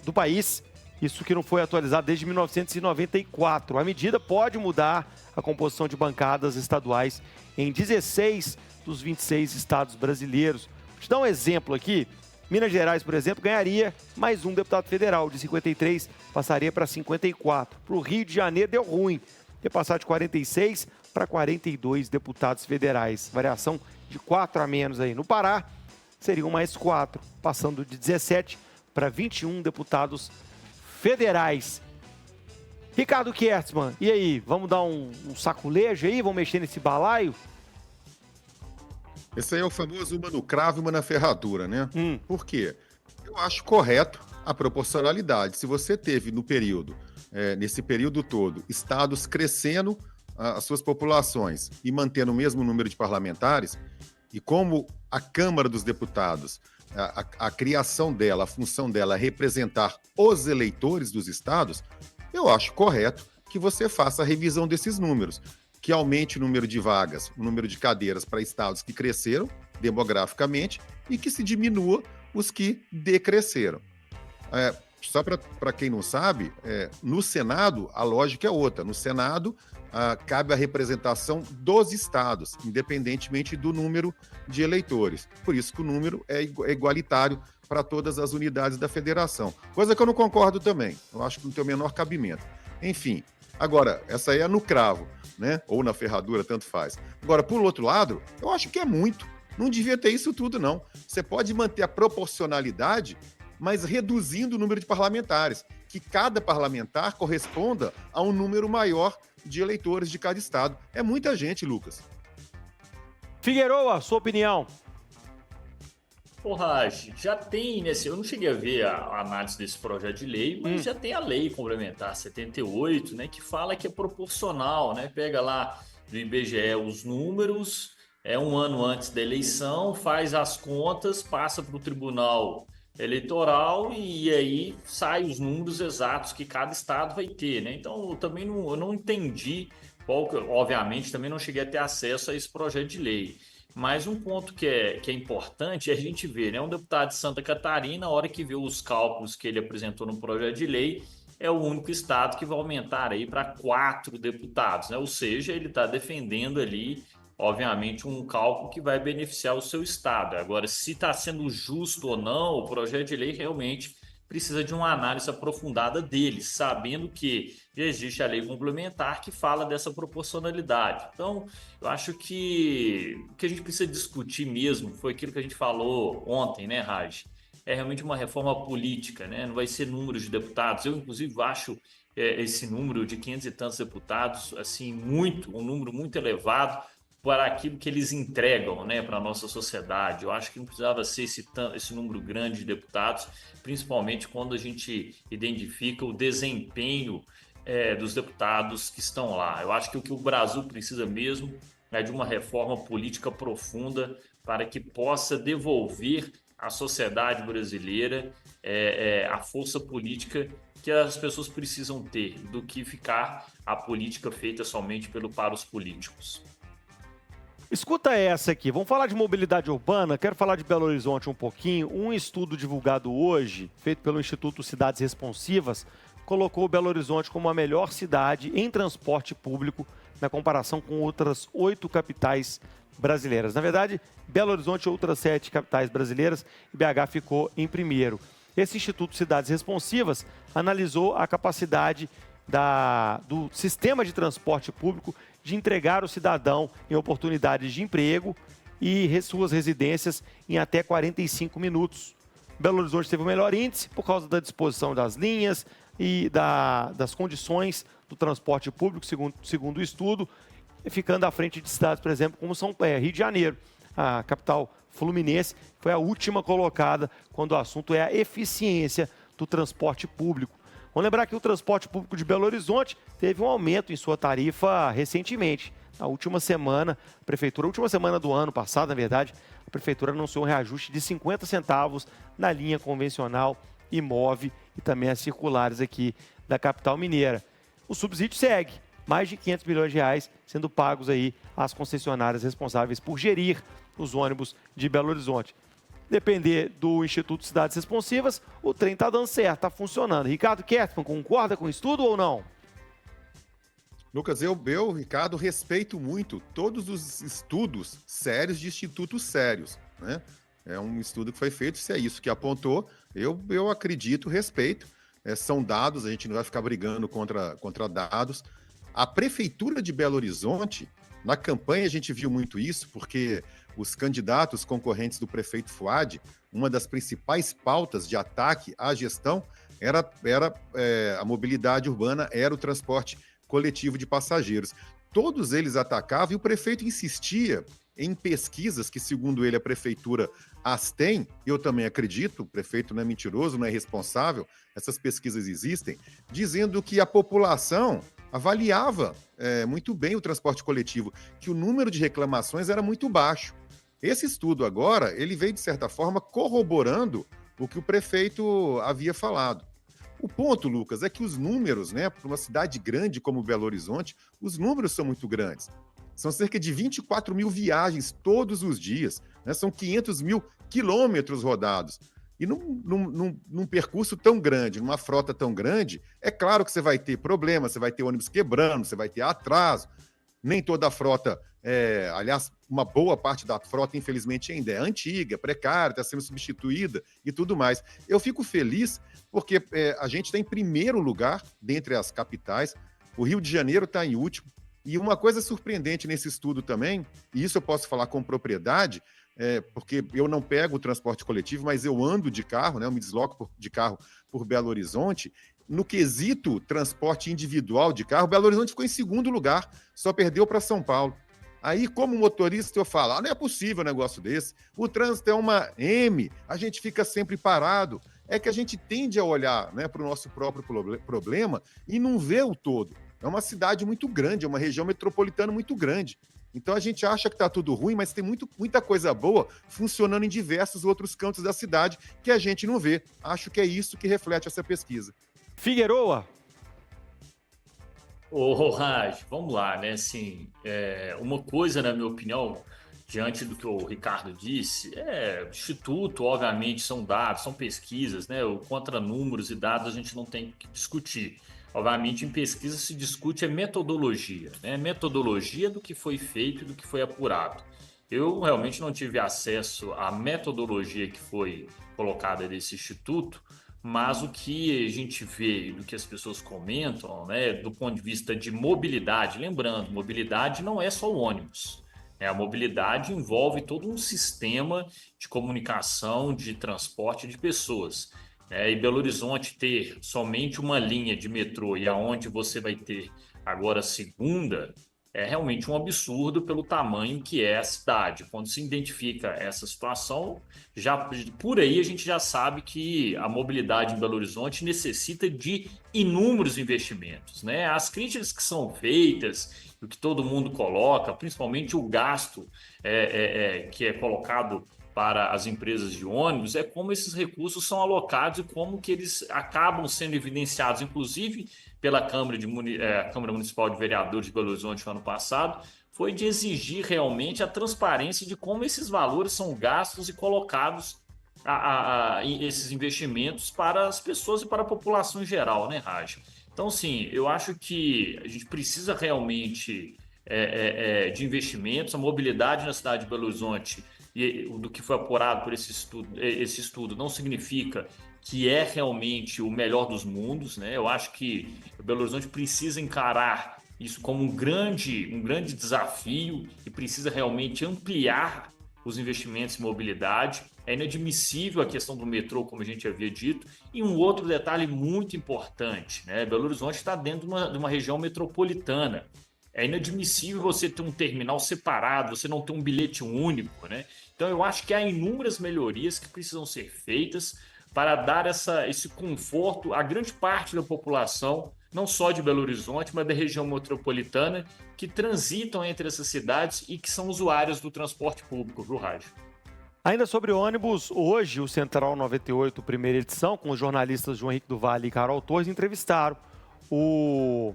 do país. Isso que não foi atualizado desde 1994. A medida pode mudar a composição de bancadas estaduais em 16 dos 26 estados brasileiros. Vou te dar um exemplo aqui. Minas Gerais, por exemplo, ganharia mais um deputado federal, de 53 passaria para 54. Para o Rio de Janeiro deu ruim, ia passar de 46 para 42 deputados federais, variação de 4 a menos aí. No Pará, seriam mais 4, passando de 17 para 21 deputados federais. Ricardo Kessman, e aí, vamos dar um saculejo aí, vamos mexer nesse balaio? Esse aí é o famoso uma no cravo e uma na ferradura, né? Por quê? Eu acho correto a proporcionalidade. Se você teve no período, nesse período todo, estados crescendo as suas populações e mantendo o mesmo número de parlamentares, e como a Câmara dos Deputados, a criação dela, a função dela é representar os eleitores dos estados, eu acho correto que você faça a revisão desses números, que aumente o número de vagas, o número de cadeiras para estados que cresceram demograficamente e que se diminua os que decresceram. Só para quem não sabe, no Senado a lógica é outra. No Senado cabe a representação dos estados, independentemente do número de eleitores. Por isso que o número é igualitário para todas as unidades da federação. Coisa que eu não concordo também. Eu acho que não tem o menor cabimento. Enfim, agora, essa aí é no cravo, né? Ou na ferradura, tanto faz. Agora, por outro lado, eu acho que é muito. Não devia ter isso tudo, não. Você pode manter a proporcionalidade, mas reduzindo o número de parlamentares. Que cada parlamentar corresponda a um número maior de eleitores de cada estado. É muita gente, Lucas. Figueroa, sua opinião? Raj, já tem eu não cheguei a ver a análise desse projeto de lei, mas já tem a lei complementar 78, né, que fala que é proporcional, né? Pega lá do IBGE os números, um ano antes da eleição, faz as contas, passa para o Tribunal eleitoral e aí saem os números exatos que cada estado vai ter, né? Então, eu não entendi, obviamente, também não cheguei a ter acesso a esse projeto de lei. Mas um ponto que é importante é a gente ver, né? Um deputado de Santa Catarina, na hora que vê os cálculos que ele apresentou no projeto de lei, é o único estado que vai aumentar aí para 4 deputados, né? Ou seja, ele está defendendo ali, obviamente, um cálculo que vai beneficiar o seu estado. Agora, se está sendo justo ou não, o projeto de lei realmente precisa de uma análise aprofundada deles, sabendo que já existe a lei complementar que fala dessa proporcionalidade. Então, eu acho que o que a gente precisa discutir mesmo foi aquilo que a gente falou ontem, né, Raj? É realmente uma reforma política, né? Não vai ser números de deputados. Eu, inclusive, acho esse número de 500 e tantos deputados, assim, um número muito elevado para aquilo que eles entregam, né, para a nossa sociedade. Eu acho que não precisava ser esse número grande de deputados, principalmente quando a gente identifica o desempenho dos deputados que estão lá. Eu acho que o que o Brasil precisa mesmo é de uma reforma política profunda para que possa devolver à sociedade brasileira a força política que as pessoas precisam ter, do que ficar a política feita somente para os políticos. Escuta essa aqui, vamos falar de mobilidade urbana, quero falar de Belo Horizonte um pouquinho. Um estudo divulgado hoje, feito pelo Instituto Cidades Responsivas, colocou Belo Horizonte como a melhor cidade em transporte público na comparação com outras 8 capitais brasileiras. Na verdade, Belo Horizonte e outras 7 capitais brasileiras, e BH ficou em primeiro. Esse Instituto Cidades Responsivas analisou a capacidade do sistema de transporte público de entregar o cidadão em oportunidades de emprego e suas residências em até 45 minutos. Belo Horizonte teve o melhor índice por causa da disposição das linhas e das condições do transporte público, segundo o estudo, ficando à frente de cidades, por exemplo, como Rio de Janeiro. A capital fluminense foi a última colocada quando o assunto é a eficiência do transporte público. Vamos lembrar que o transporte público de Belo Horizonte teve um aumento em sua tarifa recentemente. Na última semana, última semana do ano passado, na verdade, a Prefeitura anunciou um reajuste de 50 centavos na linha convencional IMOV e também as circulares aqui da capital mineira. O subsídio segue, mais de 500 milhões de reais sendo pagos aí às concessionárias responsáveis por gerir os ônibus de Belo Horizonte. Depender do Instituto Cidades Responsivas, o trem está dando certo, está funcionando. Ricardo Kertmann, concorda com isso tudo ou não? Lucas, Ricardo, respeito muito todos os estudos sérios de institutos sérios, né? É um estudo que foi feito, se é isso que apontou, eu acredito, respeito. São dados, a gente não vai ficar brigando contra dados. A Prefeitura de Belo Horizonte, na campanha a gente viu muito isso, porque os candidatos concorrentes do prefeito Fuad, uma das principais pautas de ataque à gestão era a mobilidade urbana, era o transporte coletivo de passageiros. Todos eles atacavam e o prefeito insistia em pesquisas que, segundo ele, a prefeitura as tem, eu também acredito, o prefeito não é mentiroso, não é irresponsável, essas pesquisas existem, dizendo que a população avaliava muito bem o transporte coletivo, que o número de reclamações era muito baixo. Esse estudo agora, ele veio, de certa forma, corroborando o que o prefeito havia falado. O ponto, Lucas, é que os números, né, para uma cidade grande como Belo Horizonte, os números são muito grandes. São cerca de 24 mil viagens todos os dias, né? São 500 mil quilômetros rodados. E num percurso tão grande, numa frota tão grande, é claro que você vai ter problemas, você vai ter ônibus quebrando, você vai ter atraso. Nem toda a frota, aliás, uma boa parte da frota, infelizmente, ainda é antiga, precária, está sendo substituída e tudo mais. Eu fico feliz porque a gente está em primeiro lugar dentre as capitais, o Rio de Janeiro está em último. E uma coisa surpreendente nesse estudo também, e isso eu posso falar com propriedade, porque eu não pego o transporte coletivo, mas eu ando de carro, né? Eu me desloco de carro por Belo Horizonte. No quesito transporte individual de carro, Belo Horizonte ficou em segundo lugar, só perdeu para São Paulo. Aí, como motorista, eu falo, não é possível um negócio desse. O trânsito é uma M, a gente fica sempre parado. É que a gente tende a olhar, né, para o nosso próprio problema e não vê o todo. É uma cidade muito grande, é uma região metropolitana muito grande. Então a gente acha que está tudo ruim, mas tem muita coisa boa funcionando em diversos outros cantos da cidade que a gente não vê. Acho que é isso que reflete essa pesquisa. Figueroa. Ô, Raj, vamos lá, né? Assim, uma coisa, na minha opinião, diante do que o Ricardo disse, instituto, obviamente, são dados, são pesquisas, né? Contra números e dados a gente não tem que discutir. Obviamente, em pesquisa se discute a metodologia, né? Metodologia do que foi feito e do que foi apurado. Eu realmente não tive acesso à metodologia que foi colocada nesse instituto, mas o que a gente vê, do que as pessoas comentam, né, do ponto de vista de mobilidade, lembrando, mobilidade não é só o ônibus. A mobilidade envolve todo um sistema de comunicação, de transporte de pessoas. E Belo Horizonte ter somente uma linha de metrô e aonde você vai ter agora a segunda, é realmente um absurdo pelo tamanho que é a cidade. Quando se identifica essa situação, já por aí a gente já sabe que a mobilidade em Belo Horizonte necessita de inúmeros investimentos, né? As críticas que são feitas, o que todo mundo coloca, principalmente o gasto que é colocado para as empresas de ônibus, é como esses recursos são alocados e como que eles acabam sendo evidenciados, inclusive pela Câmara Municipal de Vereadores de Belo Horizonte no ano passado, foi de exigir realmente a transparência de como esses valores são gastos e colocados esses investimentos para as pessoas e para a população em geral, né, Raj? Então, sim, eu acho que a gente precisa realmente de investimentos, a mobilidade na cidade de Belo Horizonte e do que foi apurado por esse estudo não significa que é realmente o melhor dos mundos, né? Eu acho que o Belo Horizonte precisa encarar isso como um grande desafio e precisa realmente ampliar os investimentos em mobilidade. É inadmissível a questão do metrô, como a gente havia dito. E um outro detalhe muito importante, né? Belo Horizonte está dentro de uma região metropolitana. É inadmissível você ter um terminal separado, você não ter um bilhete único, né? Então eu acho que há inúmeras melhorias que precisam ser feitas para dar esse conforto a grande parte da população, não só de Belo Horizonte, mas da região metropolitana, que transitam entre essas cidades e que são usuários do transporte público, viu, Raj? Ainda sobre ônibus, hoje o Central 98, primeira edição, com os jornalistas João Henrique do Vale e Carol Torres, entrevistaram o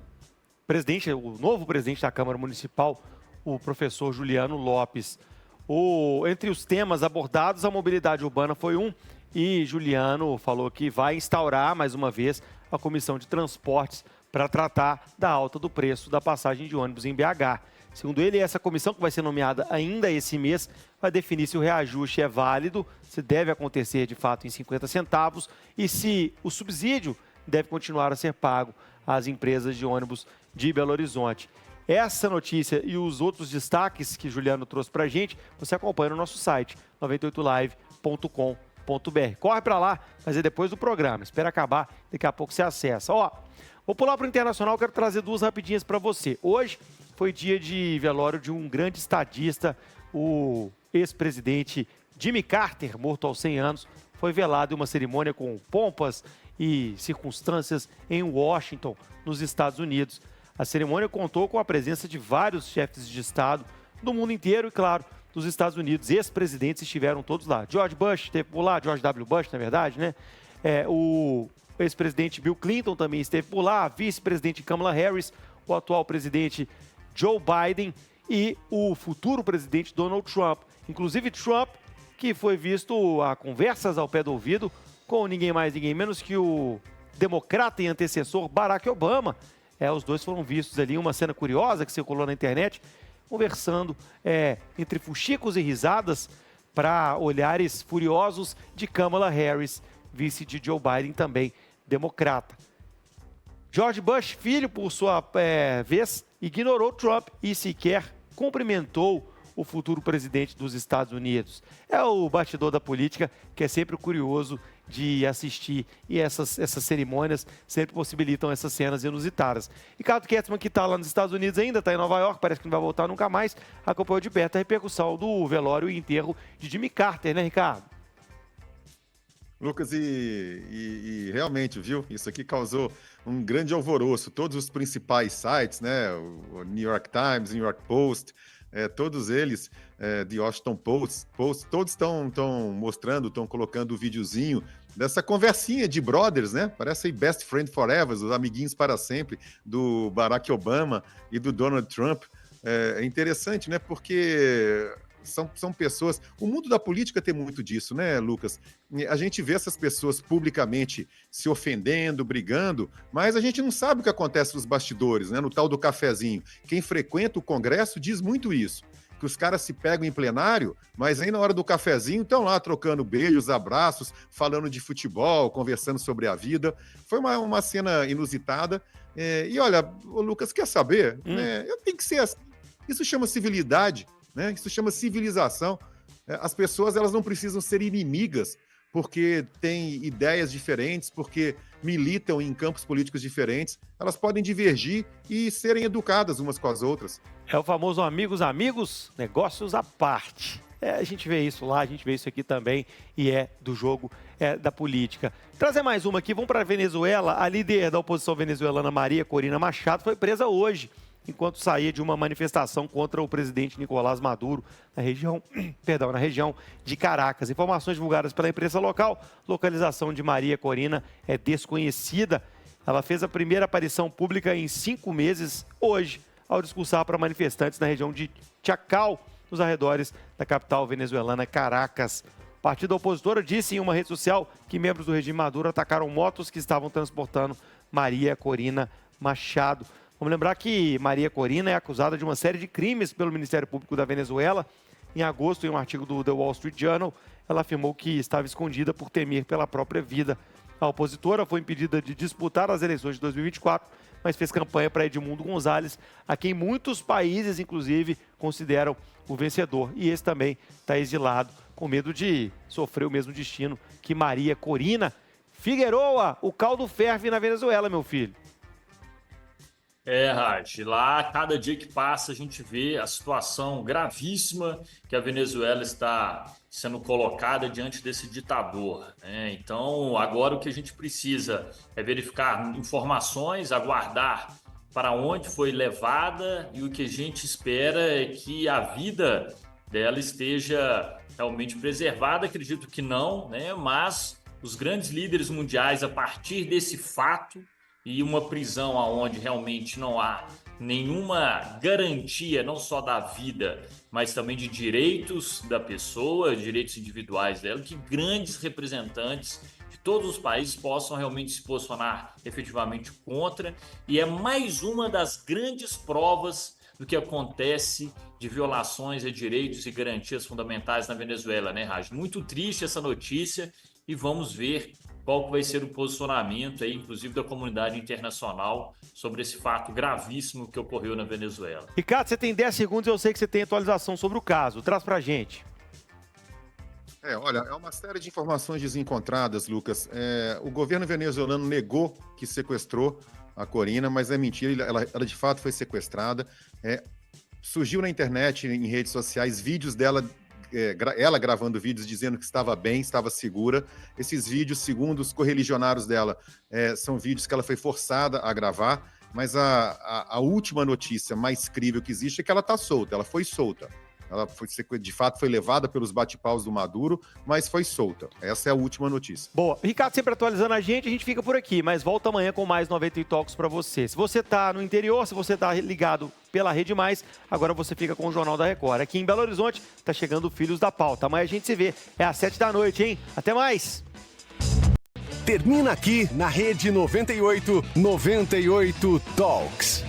novo presidente da Câmara Municipal, o professor Juliano Lopes. Entre os temas abordados, a mobilidade urbana foi um, e Juliano falou que vai instaurar, mais uma vez, a Comissão de Transportes para tratar da alta do preço da passagem de ônibus em BH. Segundo ele, essa comissão, que vai ser nomeada ainda esse mês, vai definir se o reajuste é válido, se deve acontecer de fato em 50 centavos e se o subsídio deve continuar a ser pago às empresas de ônibus de Belo Horizonte. Essa notícia e os outros destaques que Juliano trouxe para a gente, você acompanha no nosso site, 98live.com.br. Corre para lá, mas é depois do programa. Espera acabar, daqui a pouco você acessa. Vou pular para o Internacional, quero trazer duas rapidinhas para você. Hoje foi dia de velório de um grande estadista, o ex-presidente Jimmy Carter, morto aos 100 anos. Foi velado em uma cerimônia com pompas e circunstâncias em Washington, nos Estados Unidos. A cerimônia contou com a presença de vários chefes de Estado do mundo inteiro e, claro, dos Estados Unidos. Ex-presidentes estiveram todos lá. George Bush esteve por lá, George W. Bush, na verdade, né? O ex-presidente Bill Clinton também esteve por lá, a vice-presidente Kamala Harris, o atual presidente Joe Biden e o futuro presidente Donald Trump. Inclusive Trump, que foi visto a conversas ao pé do ouvido com ninguém mais, ninguém menos que o democrata e antecessor Barack Obama. Os dois foram vistos ali, uma cena curiosa que circulou na internet, conversando entre fuxicos e risadas para olhares furiosos de Kamala Harris, vice de Joe Biden, também democrata. George Bush, filho, por sua vez, ignorou Trump e sequer cumprimentou o futuro presidente dos Estados Unidos. É o bastidor da política que é sempre curioso de assistir e essas cerimônias sempre possibilitam essas cenas inusitadas. Ricardo Ketzmann, que está lá nos Estados Unidos ainda, está em Nova York, parece que não vai voltar nunca mais, acompanhou de perto a repercussão do velório e enterro de Jimmy Carter, né, Ricardo? Lucas, e realmente, viu? Isso aqui causou um grande alvoroço. Todos os principais sites, né? O New York Times, New York Post, todos eles, de Washington Post, todos estão mostrando, estão colocando o videozinho dessa conversinha de brothers, né? Parece aí Best Friend Forever, os amiguinhos para sempre, do Barack Obama e do Donald Trump. É interessante, né? Porque são pessoas... O mundo da política tem muito disso, né, Lucas? A gente vê essas pessoas publicamente se ofendendo, brigando, mas a gente não sabe o que acontece nos bastidores, né? No tal do cafezinho. Quem frequenta o Congresso diz muito isso, que os caras se pegam em plenário, mas aí na hora do cafezinho estão lá trocando beijos, abraços, falando de futebol, conversando sobre a vida. Foi uma cena inusitada. E olha, o Lucas, quer saber? Tem que ser assim. Isso chama civilidade, né? Isso chama civilização. As pessoas, elas não precisam ser inimigas porque têm ideias diferentes, porque militam em campos políticos diferentes. Elas podem divergir e serem educadas umas com as outras. É o famoso amigos, negócios à parte. A gente vê isso lá, a gente vê isso aqui também, e é do jogo da política. Trazer mais uma aqui, vamos para a Venezuela. A líder da oposição venezuelana, Maria Corina Machado, foi presa hoje, enquanto saía de uma manifestação contra o presidente Nicolás Maduro na região de Caracas. Informações divulgadas pela imprensa local, localização de Maria Corina é desconhecida. Ela fez a primeira aparição pública em 5 meses hoje, ao discursar para manifestantes na região de Chacal, nos arredores da capital venezuelana, Caracas. A partida opositora disse em uma rede social que membros do regime Maduro atacaram motos que estavam transportando Maria Corina Machado. Vamos lembrar que Maria Corina é acusada de uma série de crimes pelo Ministério Público da Venezuela. Em agosto, em um artigo do The Wall Street Journal, ela afirmou que estava escondida por temer pela própria vida. A opositora foi impedida de disputar as eleições de 2024, mas fez campanha para Edmundo González, a quem muitos países, inclusive, consideram o vencedor. E esse também está exilado, com medo de sofrer o mesmo destino que Maria Corina. Figueroa, o caldo ferve na Venezuela, meu filho. Raj, lá, cada dia que passa, a gente vê a situação gravíssima que a Venezuela está sendo colocada diante desse ditador, né? Então, agora o que a gente precisa é verificar informações, aguardar para onde foi levada, e o que a gente espera é que a vida dela esteja realmente preservada. Acredito que não, né? Mas os grandes líderes mundiais, a partir desse fato, e uma prisão onde realmente não há nenhuma garantia, não só da vida, mas também de direitos da pessoa, direitos individuais dela, que grandes representantes de todos os países possam realmente se posicionar efetivamente contra. E é mais uma das grandes provas do que acontece de violações a direitos e garantias fundamentais na Venezuela, né, Raj? Muito triste essa notícia, e vamos ver qual vai ser o posicionamento aí, inclusive da comunidade internacional, sobre esse fato gravíssimo que ocorreu na Venezuela. Ricardo, você tem 10 segundos, eu sei que você tem atualização sobre o caso. Traz pra gente. Olha, é uma série de informações desencontradas, Lucas. O governo venezuelano negou que sequestrou a Corina, mas é mentira, ela de fato foi sequestrada. Surgiu na internet, em redes sociais, vídeos dela, ela gravando vídeos dizendo que estava bem, estava segura. Esses vídeos, segundo os correligionários dela, são vídeos que ela foi forçada a gravar, mas a última notícia mais crível que existe é que ela está solta, ela foi solta. Ela de fato foi levada pelos bate-paus do Maduro, mas foi solta. Essa é a última notícia. Boa. Ricardo, sempre atualizando a gente fica por aqui, mas volta amanhã com mais 98 Talks para você. Se você tá no interior, se você tá ligado pela Rede Mais, agora você fica com o Jornal da Record. Aqui em Belo Horizonte, tá chegando o Filhos da Pauta. Amanhã a gente se vê. É às 7 da noite, hein? Até mais! Termina aqui na Rede 98 Talks.